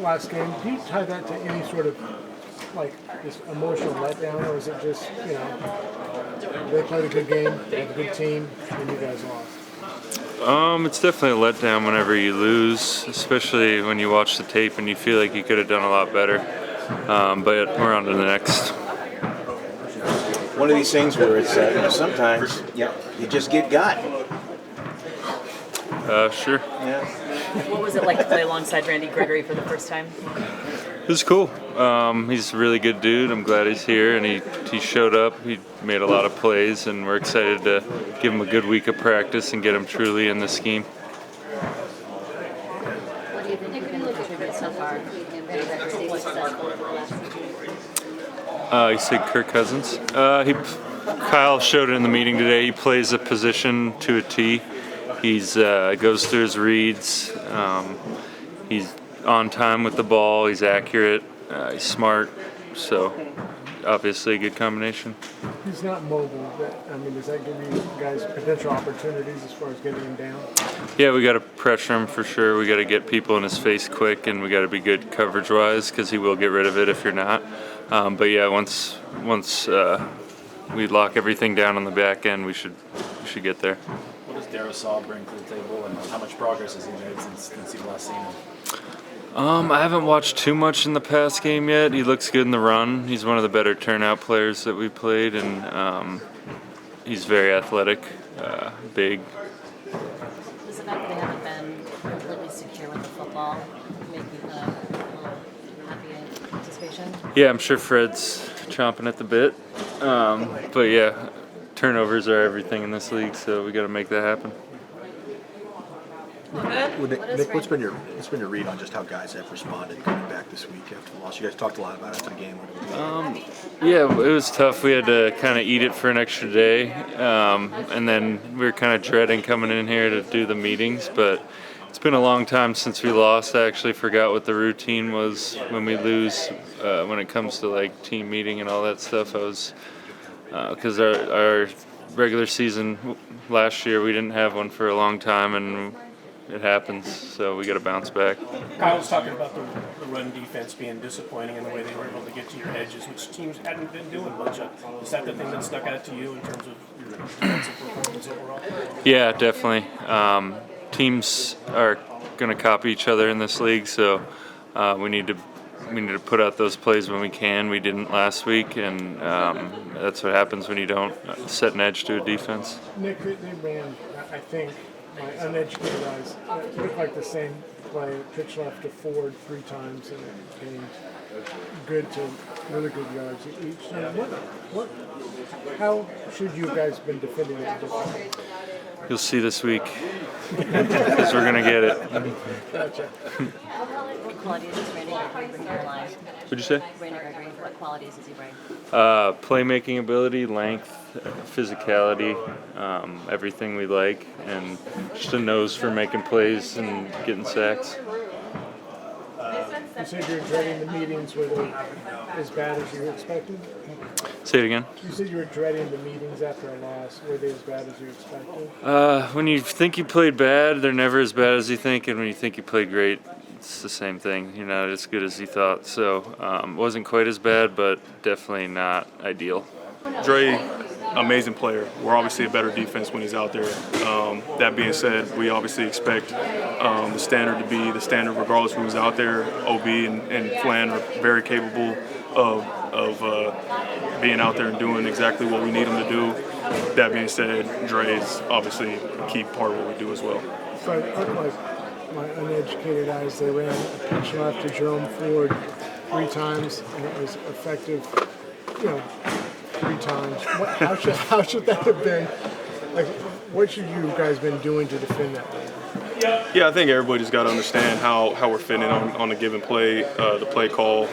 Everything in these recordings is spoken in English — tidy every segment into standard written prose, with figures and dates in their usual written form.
last game. Do you tie that to any sort of like this emotional letdown, or is it just they played a good game, they have a good team, and you guys lost? It's definitely a letdown whenever you lose, especially when you watch the tape and you feel like you could have done a lot better. But we're on to the next. One of these things where it's sometimes you just get got. Sure. Yeah. What was it like to play alongside Randy Gregory for the first time? It was cool. He's a really good dude. I'm glad he's here, and he showed up. He made a lot of plays, and we're excited to give him a good week of practice and get him truly in the scheme. What do you think you've been contributing so far? You said Kirk Cousins? Kyle showed it in the meeting today. He plays a position to a T. He's goes through his reads. He's on time with the ball. He's accurate. He's smart. So obviously a good combination. He's not mobile, but does that give you guys potential opportunities as far as getting him down? Yeah, we got to pressure him for sure. We got to get people in his face quick, and we got to be good coverage-wise because he will get rid of it if you're not. But yeah, once we lock everything down on the back end, we should get there. What does Darrisaw bring to the table, and how much progress has he made since you've last seen him? I haven't watched too much in the pass game yet. He looks good in the run. He's one of the better turnout players that we played, and he's very athletic, big. Does the fact that they haven't been completely secure with the football make you a little happy in anticipation? Yeah, I'm sure Fred's chomping at the bit. But yeah, turnovers are everything in this league, so we got to make that happen. Nick, what's been your read on just how guys have responded coming back this week after the loss? You guys talked a lot about it after the game. Yeah, it was tough. We had to kind of eat it for an extra day, and then we were kind of dreading coming in here to do the meetings. But it's been a long time since we lost. I actually forgot what the routine was when we lose. When it comes to like team meeting and all that stuff, I was because our regular season last year we didn't have one for a long time, and it happens, so we got to bounce back. Kyle was talking about the run defense being disappointing in the way they were able to get to your edges, which teams hadn't been doing much of. Is that the thing that stuck out to you in terms of your defensive performance overall? Yeah, definitely. Teams are going to copy each other in this league, so we need to put out those plays when we can. We didn't last week, and that's what happens when you don't set an edge to a defense. Nick, they ran, I think, my uneducated eyes, it looked like the same play, pitch left to Ford 3 times, and it gained good to really good yards each time. How should you guys been defending that differently? You'll see this week, because we're going to get it. Gotcha. What qualities does Randy Gregory bring to your line? What'd you say? Randy Gregory, what qualities does he bring? Playmaking ability, length, physicality, everything we like, and just a nose for making plays and getting sacks. You said you're dreading the meetings. Were they as bad as you were expecting? Say it again. You said you were dreading the meetings after a loss. Were they as bad as you expected? When you think you played bad, they're never as bad as you think, and when you think you played great, it's the same thing. You're not as good as you thought. So wasn't quite as bad, but definitely not ideal. Dre, amazing player. We're obviously a better defense when he's out there. That being said, we obviously expect the standard to be the standard regardless of who's out there. OB and Flan are very capable of being out there and doing exactly what we need them to do. That being said, Dre is obviously a key part of what we do as well. So it looked like my uneducated eyes, they ran a pitch left to Jerome Ford 3 times, and it was effective, 3 times. How should that have been? Like, what should you guys been doing to defend that? Yeah, I think everybody's got to understand how we're fitting on a given play, the play call.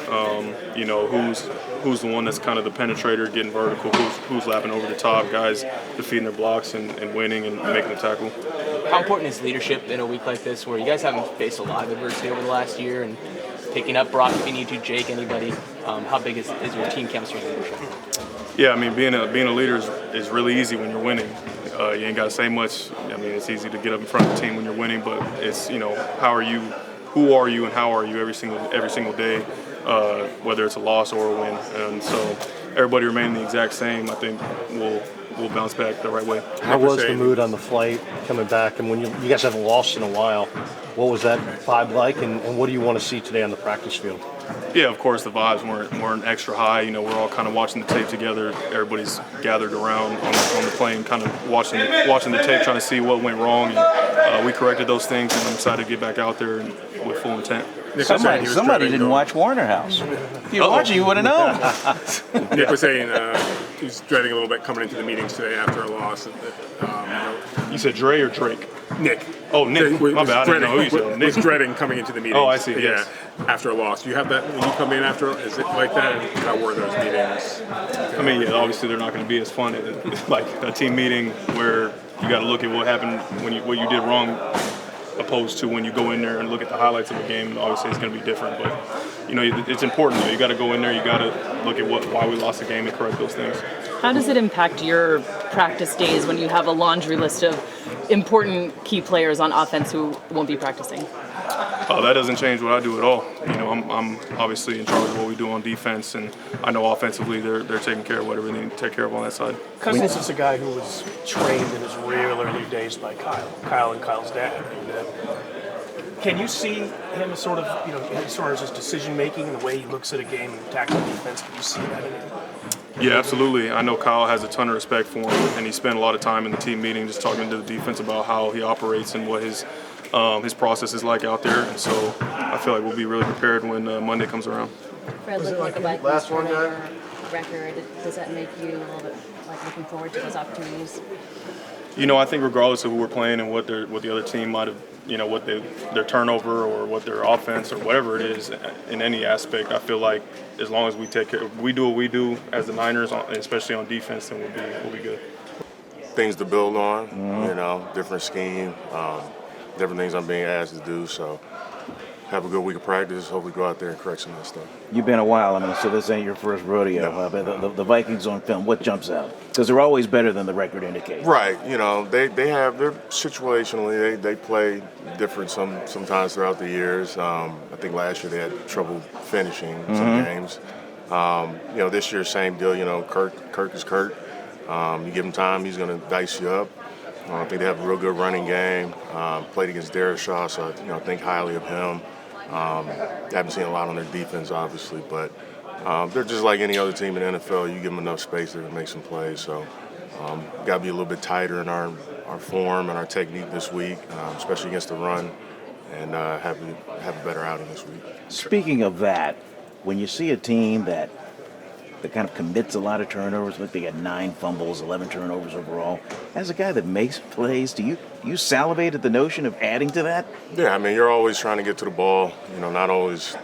Who's the one that's kind of the penetrator, getting vertical, who's lapping over the top, guys defeating their blocks and winning and making the tackle. How important is leadership in a week like this, where you guys haven't faced a lot of adversity over the last year, and picking up Brock if you need to, Jake, anybody? How big is your team chemistry leadership? Yeah, being a leader is really easy when you're winning. You ain't got to say much. It's easy to get up in front of the team when you're winning, but it's how are you who are you and how are you every single day, whether it's a loss or a win. And so everybody remaining the exact same, I think we'll bounce back the right way. How was the mood on the flight coming back? And when you guys haven't lost in a while, what was that vibe like? And what do you want to see today on the practice field? Yeah, of course the vibes weren't extra high. You know, we're all kind of watching the tape together. Everybody's gathered around on the plane, kind of watching the tape, trying to see what went wrong. And we corrected those things and decided to get back out there with full intent. Somebody didn't watch Warner House. If you were watching, you would have known. Nick was saying he's dreading a little bit coming into the meetings today after a loss. You said Dre or Drake? Nick. Oh, Nick. My bad. I didn't know who you said. Nick. Was dreading coming into the meetings. Oh, I see. Yeah, yes. After a loss. Do you have that when you come in after? Is it like that? And how were those meetings? I mean, yeah, obviously they're not going to be as fun as like a team meeting where you got to look at what happened what you did wrong, opposed to when you go in there and look at the highlights of the game. Obviously, it's going to be different, but you know, it's important though. You got to go in there. You got to look at why we lost the game and correct those things. How does it impact your practice days when you have a laundry list of important key players on offense who won't be practicing? Oh, that doesn't change what I do at all. You know, I'm obviously in charge of what we do on defense, and I know offensively they're taking care of whatever they need to take care of on that side. Cousins is a guy who was trained in his real early days by Kyle and Kyle's dad. And, can you see him sort of, as far as his decision making and the way he looks at a game and tactical defense? Can you see that in him? Yeah, absolutely. I know Kyle has a ton of respect for him, and he spent a lot of time in the team meeting just talking to the defense about how he operates and what his process is like out there. And so I feel like we'll be really prepared when Monday comes around. Fred, looking at the Vikings turnover record, does that make you a little bit like looking forward to those opportunities? You know, I think regardless of who we're playing and what the other team might have, what their turnover or what their offense or whatever it is in any aspect, I feel like as long as we do what we do as the Niners, especially on defense, then we'll be good. Things to build on, different scheme, different things I'm being asked to do. So have a good week of practice. Hopefully go out there and correct some of that stuff. You've been a while, so this ain't your first rodeo. No. The Vikings on film, what jumps out? Because they're always better than the record indicates. Right. They have, they're situationally, they play different sometimes throughout the years. I think last year they had trouble finishing some games. This year, same deal. Kirk is Kirk. You give him time, he's going to dice you up. I think they have a real good running game. Played against Darashaw, so I think highly of him. Haven't seen a lot on their defense, obviously, but they're just like any other team in the NFL. You give them enough space, they're going to make some plays. So got to be a little bit tighter in our form and our technique this week, especially against the run, and have a better outing this week. Speaking of that, when you see a team that kind of commits a lot of turnovers, like they got 9 fumbles, 11 turnovers overall, as a guy that makes plays, do you salivate at the notion of adding to that? Yeah, you're always trying to get to the ball, not always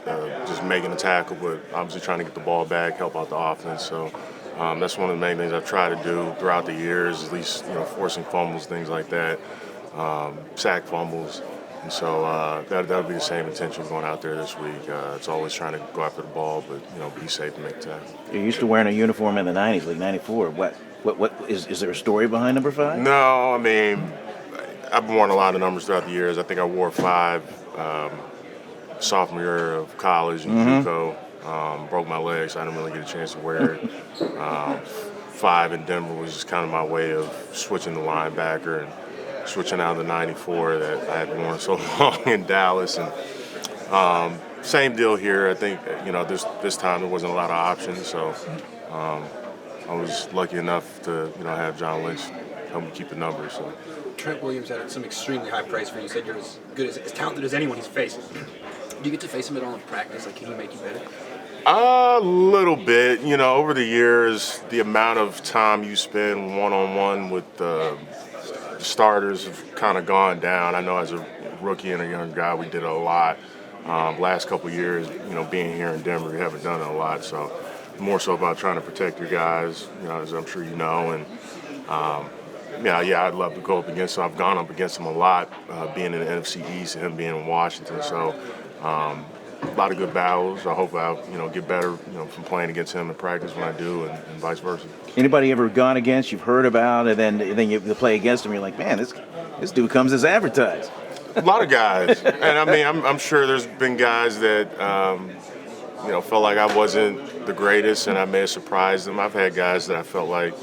just making a tackle, but obviously trying to get the ball back, help out the offense. So that's one of the main things I've tried to do throughout the years, at least, forcing fumbles, things like that, sack fumbles. And so that'll be the same intention going out there this week. It's always trying to go after the ball, but be safe and make tackles. You're used to wearing a uniform in the 90s, like 94. What is there a story behind number 5? No, I've worn a lot of numbers throughout the years. I think I wore 5 sophomore year of college in JUCO. Broke my leg, so I didn't really get a chance to wear it. 5 in Denver was just kind of my way of switching the linebacker and switching out of the 94 that I had worn so long in Dallas. And same deal here. I think, this time there wasn't a lot of options. So I was lucky enough to, have John Lynch help me keep the numbers. So. Trent Williams had some extremely high praise for you. You said you're as good, as talented as anyone he's faced. Do you get to face him at all in practice? Can he make you better? A little bit. Over the years, the amount of time you spend one-on-one with the starters have kind of gone down. I know as a rookie and a young guy, we did a lot. Last couple of years, being here in Denver, we haven't done it a lot. So more so about trying to protect your guys, as I'm sure you know. And I'd love to go up against him. I've gone up against him a lot, being in the NFC East and him being in Washington. So a lot of good battles. I hope I'll get better from playing against him in practice when I do, and vice versa. Anybody ever gone against, you've heard about, and then you play against him, you're like, man, this dude comes as advertised. A lot of guys, and I mean, I'm sure there's been guys that felt like I wasn't the greatest, and I may have surprised them. I've had guys that I felt like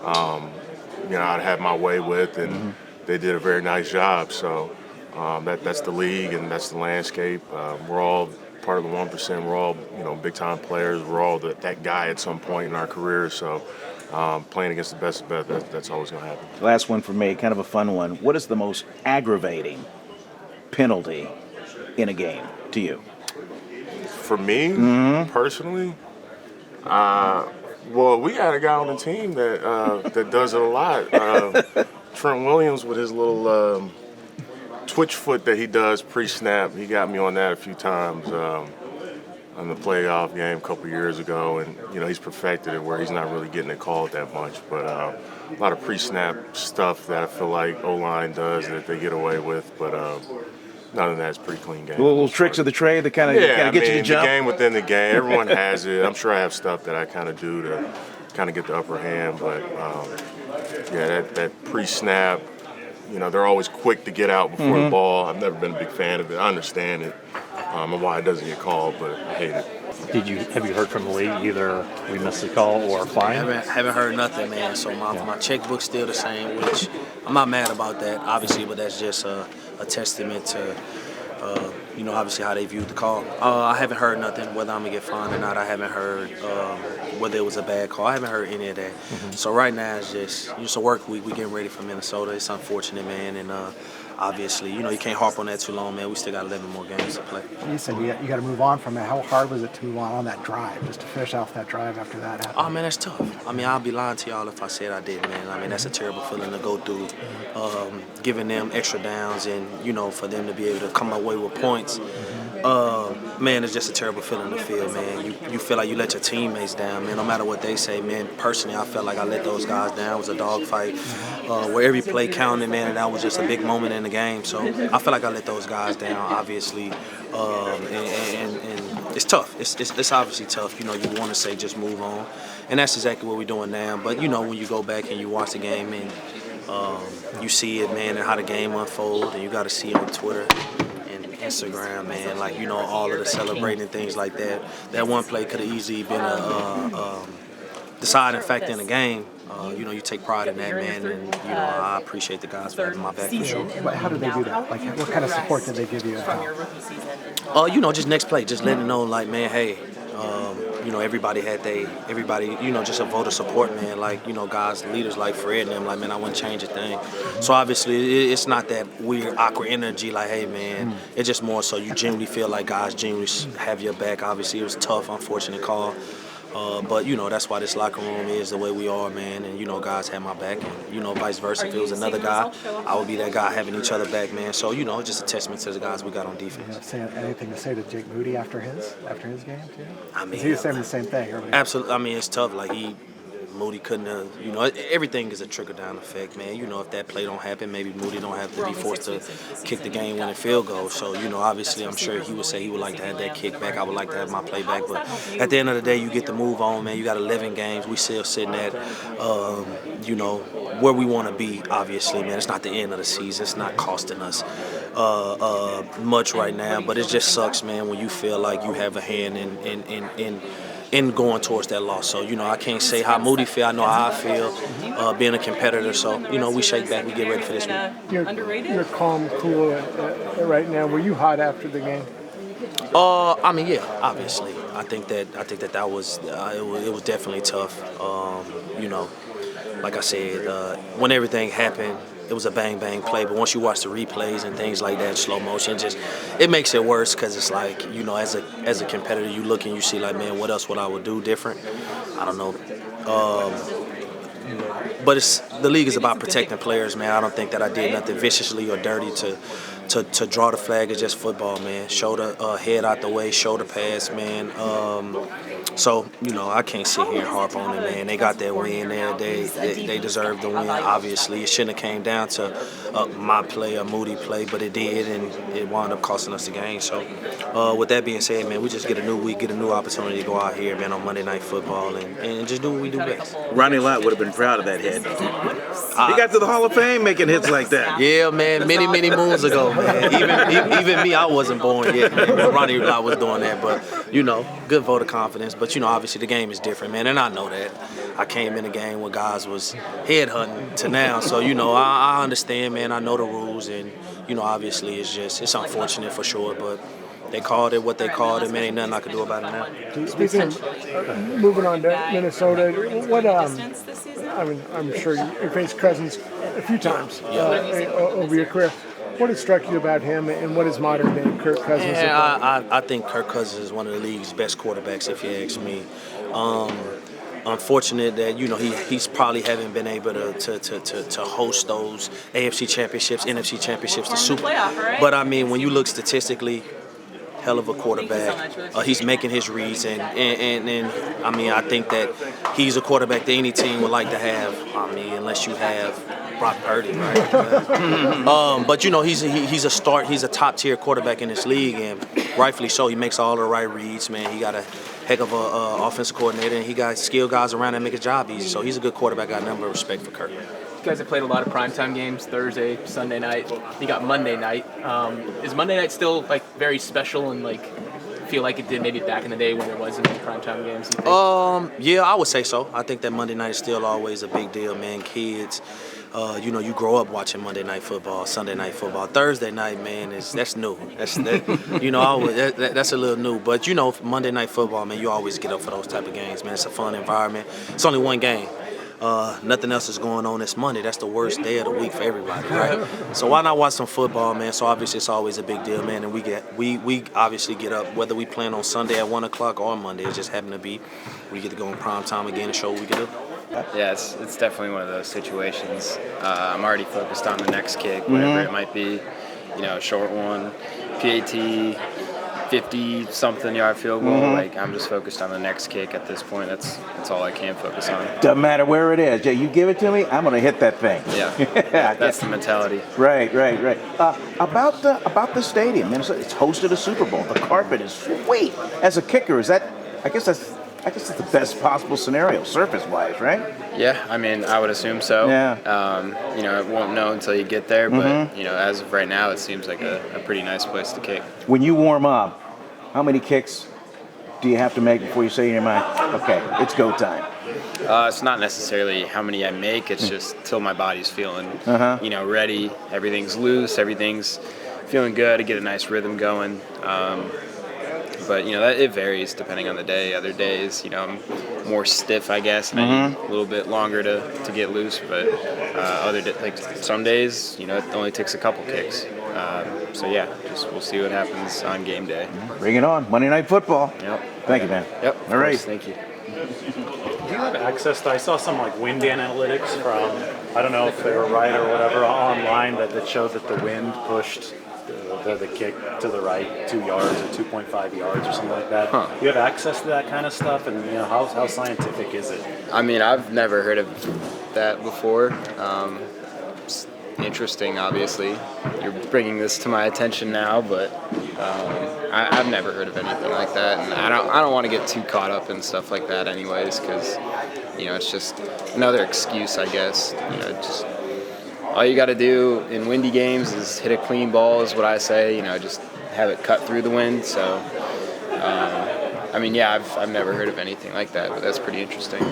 I'd have my way with, and they did a very nice job. So that's the league, and that's the landscape. We're all part of the 1%. We're all big time players. We're all that guy at some point in our careers. So. Playing against the best of the best, that's always going to happen. Last one for me, kind of a fun one. What is the most aggravating penalty in a game to you? For me, personally, well, we got a guy on the team that does it a lot. Trent Williams with his little twitch foot that he does pre-snap. He got me on that a few times. On the playoff game a couple years ago, and he's perfected it where he's not really getting it called that much. But a lot of pre-snap stuff that I feel like O-line does that they get away with. But none of that's pretty clean game. Little tricks of the trade that kind of get you to jump. The game within the game. Everyone has it. I'm sure I have stuff that I kind of do to kind of get the upper hand. But that pre-snap. They're always quick to get out before the ball. I've never been a big fan of it. I understand it. And why it doesn't get called, but I hate it. Have you heard from the league either we missed the call or fine? Haven't heard nothing, man. So my checkbook's still the same, which I'm not mad about that, obviously, but that's just a testament to obviously how they viewed the call. I haven't heard nothing, whether I'm gonna get fined or not. I haven't heard whether it was a bad call. I haven't heard any of that. So right now it's just a work week. We getting ready for Minnesota. It's unfortunate, man, and obviously, you can't harp on that too long, man. We still got 11 more games to play. You said you got to move on from it. How hard was it to move on that drive, just to finish off that drive after that happened? Oh, man, that's tough. I mean, I'll be lying to y'all if I said I did, man. I mean, that's a terrible feeling to go through, giving them extra downs and, for them to be able to come away with points. Man, it's just a terrible feeling to feel, man. You feel like you let your teammates down, man, no matter what they say, man. Personally, I felt like I let those guys down. It was a dogfight where every play counted, man, and that was just a big moment in the game. So I feel like I let those guys down, obviously, and it's tough. It's obviously tough. You want to say just move on, and that's exactly what we're doing now. But, when you go back and you watch the game and you see it, man, and how the game unfolds, and you got to see on Twitter Instagram, man, all of the celebrating things like that. That one play could have easily been a deciding factor in the game. You take pride in that, man, and I appreciate the guys for having my back for sure. But how did they do that? Like, what kind of support did they give you? Just next play, just letting them know, like, man, hey, everybody just a vote of support, man. Like, guys, leaders like Fred and them, like, man, I wouldn't change a thing. So obviously, it's not that weird, awkward energy, like, hey, man. It's just more so you genuinely feel like guys genuinely have your back. Obviously, it was a tough, unfortunate call. But, that's why this locker room is the way we are, man. And, guys have my back. And, vice versa. If it was another guy, I would be that guy having each other back, man. So, it's just a testament to the guys we got on defense. Anything to say to Jake Moody after his game, too? I mean, he was saying the same thing. Absolutely. I mean, it's tough. Like, Moody couldn't have, everything is a trickle-down effect, man. If that play don't happen, maybe Moody don't have to be forced to kick the game-winning field goal. So, obviously, I'm sure he would say he would like to have that kick back. I would like to have my play back. But at the end of the day, you get to move on, man. You got 11 games. We still sitting at, where we want to be, obviously, man. It's not the end of the season. It's not costing us much right now. But it just sucks, man, when you feel like you have a hand in going towards that loss. So, I can't say how Moody feel. I know how I feel being a competitor. So, we shake back. We get ready for this week. You're calm, cool right now. Were you hot after the game? I mean, yeah, obviously. I think that was it was definitely tough. Like I said, when everything happened, it was a bang play, but once you watch the replays and things like that, slow motion, it makes it worse because it's like, as a competitor, you look and you see like, man, what else would I would do different? I don't know. But the league is about protecting players, man. I don't think that I did nothing viciously or dirty to draw the flag. It's just football, man. Shoulder head out the way, shoulder pass, man. So, you know, I can't sit here and harp on it, man. They got that win there. They deserve the win, obviously. It shouldn't have came down to my play or Moody play, but it did, and it wound up costing us the game. So, with that being said, man, we just get a new week, get a new opportunity to go out here, man, on Monday Night Football and just do what we do best. Ronnie Lott would have been proud of that hit. He got to the Hall of Fame making hits like that. Yeah, man, many moons ago, man. Even me, I wasn't born yet, man. Ronnie Lott was doing that, but, you know, good vote of confidence. But, you know, obviously the game is different, man, and I know that. I came in a game where guys was headhunting to now, so, you know, I understand, man. I know the rules, and, you know, obviously it's unfortunate for sure, but they called it what they called it, man. Ain't nothing I can do about it now. Speaking of moving on to Minnesota, what I mean, I'm sure you faced Cousins a few times over your career. What has struck you about him, and what is modern day Kirk Cousins? Yeah, I think Kirk Cousins is one of the league's best quarterbacks, if you ask me. Unfortunate that, you know, he's probably haven't been able to host those AFC championships, NFC championships, the Super Bowl. But I mean, when you look statistically, hell of a quarterback. He's making his reads, and I mean, I think that he's a quarterback that any team would like to have. I mean, unless you have Brock Purdy, right? But you know, he's a top tier quarterback in this league, and rightfully so. He makes all the right reads, man. He got a heck of a offensive coordinator, and he got skilled guys around that make his job easy. So he's a good quarterback. Got a number of respect for Kirk. You guys have played a lot of primetime games, Thursday, Sunday night. You got Monday night. Is Monday night still like very special and like feel like it did maybe back in the day when there wasn't any primetime games? You think? Yeah, I would say so. I think that Monday night is still always a big deal, man. Kids, you know, you grow up watching Monday Night Football, Sunday Night Football. Thursday night, man, that's new. You know, that's a little new. But you know, Monday Night Football, man, you always get up for those type of games, man. It's a fun environment. It's only one game. Nothing else is going on this Monday. That's the worst day of the week for everybody, right? So why not watch some football, man? So obviously it's always a big deal, man. And we obviously get up, whether we plan on Sunday at 1 o'clock or Monday. It just happened to be we get to go in prime time again and show what we can do. Yeah, it's definitely one of those situations. I'm already focused on the next kick, whatever it might be. You know, a short one, PAT, 50-something yard field goal. Like, I'm just focused on the next kick at this point. That's all I can focus on. Doesn't matter where it is. You give it to me, I'm going to hit that thing. Yeah, that's the mentality. Right. About the stadium, Minnesota, it's hosted a Super Bowl. The carpet is sweet. As a kicker, I guess that's the best possible scenario, surface-wise, right? Yeah, I mean, I would assume so. Yeah. You know, I won't know until you get there, but, you know, as of right now, it seems like a pretty nice place to kick. When you warm up, how many kicks do you have to make before you say in your mind, okay, it's go time? It's not necessarily how many I make, it's just till my body's feeling, you know, ready, everything's loose, everything's feeling good, to get a nice rhythm going. But, you know, it varies depending on the day. Other days, you know, I'm more stiff, I guess, and I need a little bit longer to get loose. But like some days, you know, it only takes a couple kicks. So, yeah, we'll see what happens on game day. Bring it on. Monday Night Football. Yep. Thank you, man. Yep. All right. Thank you. Do you have access to, I saw some like wind analytics from, I don't know if they were right or whatever, online that showed that the wind pushed the kick to the right 2 yards or 2.5 yards or something like that. Do you have access to that kind of stuff? And, you know, how scientific is it? I mean, I've never heard of that before. It's interesting, obviously. You're bringing this to my attention now, but I've never heard of anything like that, and I don't want to get too caught up in stuff like that, anyways, because you know it's just another excuse, I guess. You know, just all you got to do in windy games is hit a clean ball, is what I say. You know, just have it cut through the wind. So, I mean, yeah, I've never heard of anything like that, but that's pretty interesting.